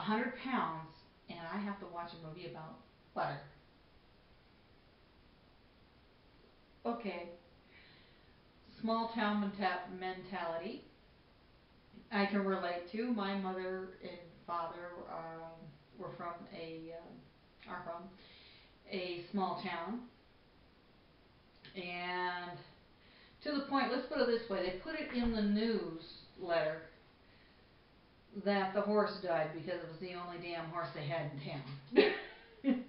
100 pounds and I have to watch a movie about butter. Okay. Small town mentality. I can relate to. My mother and father were from are from a small town, and to the point. Let's put it this way: they put it in the newsletter that the horse died because it was the only damn horse they had in town.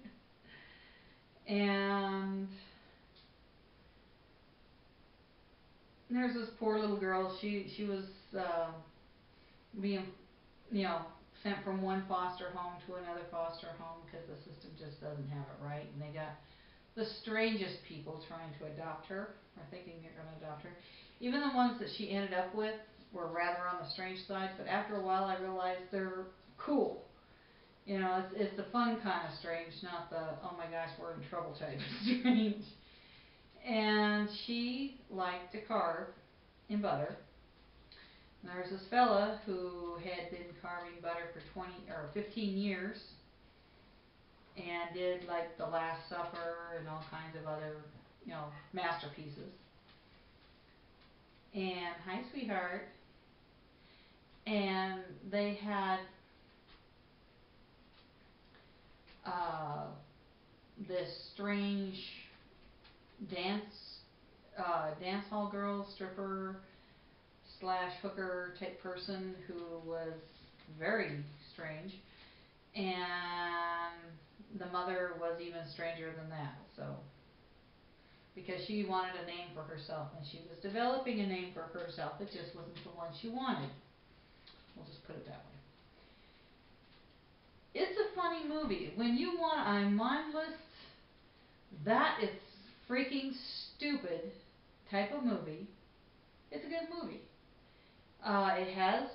And there's this poor little girl. She was being, you know, sent from one foster home to another foster home because the system just doesn't have it right, and they got the strangest people trying to adopt her or thinking they're going to adopt her. Even the ones that she ended up with were rather on the strange side, but after a while I realized they're cool. You know, it's the fun kind of strange, not the oh my gosh we're in trouble type of strange. And she liked to carve in butter. And there was this fella who had been carving butter for 20 or 15 years and did like The Last Supper and all kinds of other, you know, masterpieces. And hi sweetheart. And they had this strange dance hall girl, stripper slash hooker type person who was very strange, and the mother was even stranger than that. So because she wanted a name for herself and she was developing a name for herself, it just wasn't the one she wanted. We'll just put it that way. It's a funny movie. When you want a mindless, that is freaking stupid type of movie, it's a good movie. It has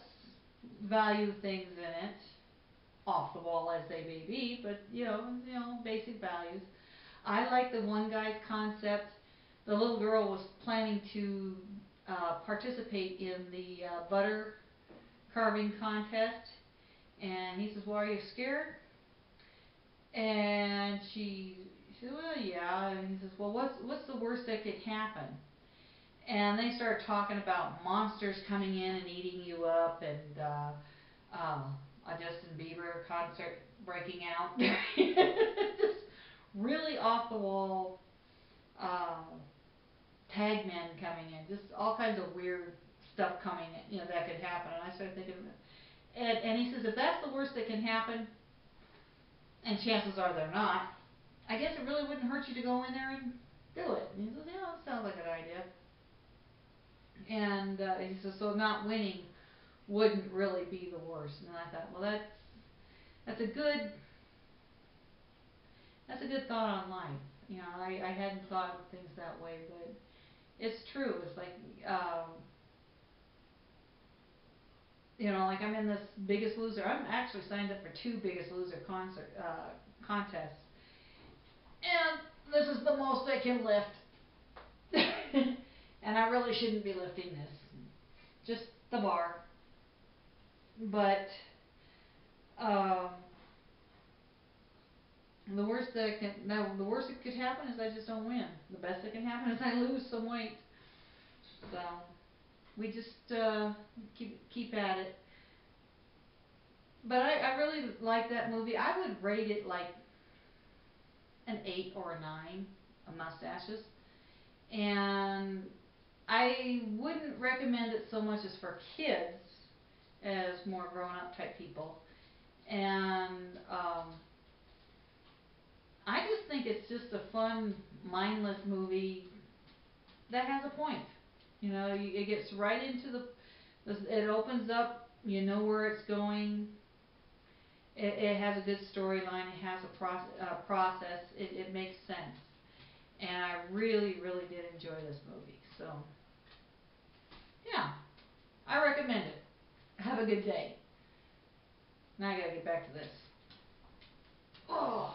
value things in it, off the wall as they may be, but you know, basic values. I like the one guy's concept. The little girl was planning to participate in the butter carving contest, and he says, "Well, are you scared?" And she said, "Well, yeah." And he says, "Well, what's the worst that could happen?" And they start talking about monsters coming in and eating you up, and a Justin Bieber concert breaking out. Just really off the wall tag men coming in, just all kinds of weird stuff coming in, you know, that could happen. And I started thinking, and he says, if that's the worst that can happen, and chances are they're not, I guess it really wouldn't hurt you to go in there and do it. And he says, yeah, that sounds like a good idea. And he says, so not winning wouldn't really be the worst. And I thought, well, that's a good thought on life. You know, I hadn't thought of things that way, but it's true. It's like, you know, like I'm in this Biggest Loser. I'm actually signed up for 2 Biggest Loser contests, and this is the most I can lift. And I really shouldn't be lifting this, just the bar. But the worst that could happen is I just don't win. The best that can happen is I lose some weight. So we just keep at it. But I really like that movie. I would rate it like an 8 or a 9 of Mustaches. And I wouldn't recommend it so much as for kids as more grown-up type people. And I just think it's just a fun, mindless movie that has a point. You know, it gets right into it opens up, you know where it's going. It has a good storyline. It has a process. It makes sense. And I really, really did enjoy this movie. So, yeah, I recommend it. Have a good day. Now I gotta get back to this. Oh.